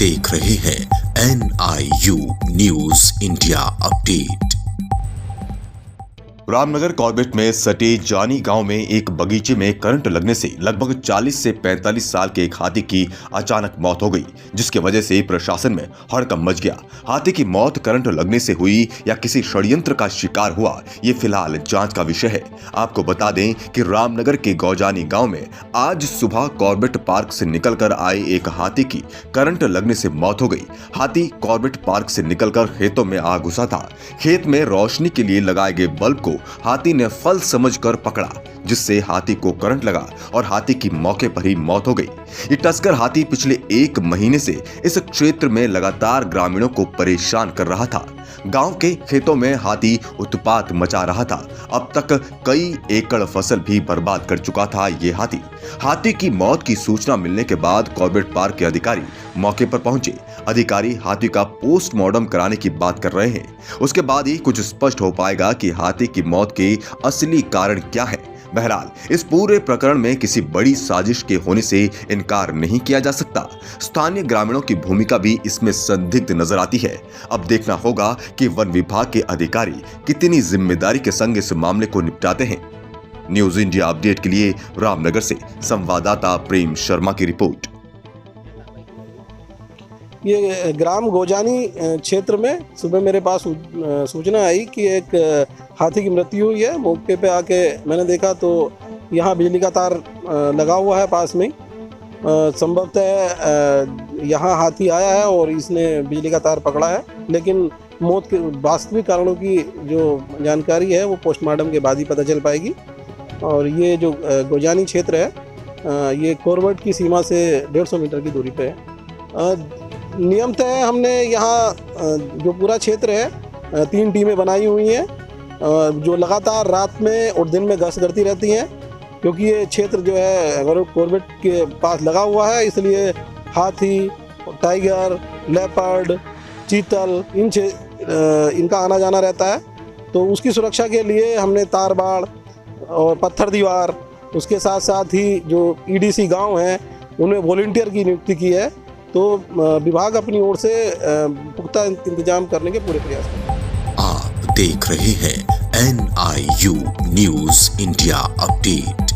देख रहे हैं NIU news India update. Ramnagar Corbett में सटे जानी गांव में एक बगीचे में करंट लगने से लगभग 40 से 45 साल के एक हाथी की अचानक मौत हो गई, जिसकी वजह से प्रशासन में हड़कंप मच गया। हाथी की मौत करंट लगने से हुई या किसी षड्यंत्र का शिकार हुआ, ये फिलहाल जांच का विषय है। आपको बता दें कि रामनगर के गौजानी गांव में आज सुबह कॉर्बेट पार्क से निकलकर आए एक हाथी की करंट लगने से मौत हो गई। हाथी कॉर्बेट पार्क से निकलकर खेतों में आ घुसा था। खेत में रोशनी के लिए लगाए गए बल्ब को हाथी ने फल समझकर पकड़ा, जिससे हाथी को करंट लगा और हाथी की मौके पर ही मौत हो गई। ये टस्कर हाथी पिछले 1 महीने से इस क्षेत्र में लगातार ग्रामीणों को परेशान कर रहा था। गांव के खेतों में हाथी उत्पात मचा रहा था। अब तक कई एकड़ फसल भी बर्बाद कर चुका था ये हाथी। हाथी की मौत की सूचना मिलने के बाद कॉर्बेट पार्क के अधिकारी मौके पर पहुंचे। अधिकारी हाथी का पोस्टमार्टम कराने की बात कर रहे हैं। उसके बाद ही कुछ स्पष्ट हो पाएगा कि हाथी की मौत के असली कारण क्या है। बहरहाल इस पूरे प्रकरण में किसी बड़ी साजिश के होने से इनकार नहीं किया जा सकता। स्थानीय ग्रामीणों की भूमिका भी इसमें संदिग्ध नजर आती है। अब देखना होगा कि वन विभाग के अधिकारी कितनी जिम्मेदारी के संग इस मामले को निपटाते हैं। न्यूज इंडिया अपडेट के लिए रामनगर से संवाददाता प्रेम शर्मा की रिपोर्ट। ये ग्राम गोजानी क्षेत्र में सुबह मेरे पास सूचना आई कि एक हाथी की मृत्यु हुई है। मौके पे आके मैंने देखा तो यहाँ बिजली का तार लगा हुआ है पास में। संभवतः यहाँ हाथी आया है और इसने बिजली का तार पकड़ा है, लेकिन मौत के वास्तविक कारणों की जो जानकारी है वो पोस्टमार्टम के बाद ही पता चल पाएगी। और ये जो गोजानी क्षेत्र है ये कॉर्बेट की सीमा से 150 मीटर की दूरी पे है। नियमतः हमने यहाँ जो पूरा क्षेत्र है 3 टीमें बनाई हुई हैं जो लगातार रात में और दिन में गश्त करती रहती हैं, क्योंकि ये क्षेत्र जो है अगर कॉर्बेट के पास लगा हुआ है, इसलिए हाथी, टाइगर, लेपर्ड, चीतल इनका आना जाना रहता है। तो उसकी सुरक्षा के लिए हमने तार बाड़ और पत्थर दीवार, उसके साथ साथ ही जो EDC गांव हैं उनमें वॉलंटियर की नियुक्ति की है। तो विभाग अपनी ओर से पुख्ता इंतजाम करने के पूरे प्रयास करें। आप देख रहे हैं NIU न्यूज इंडिया अपडेट।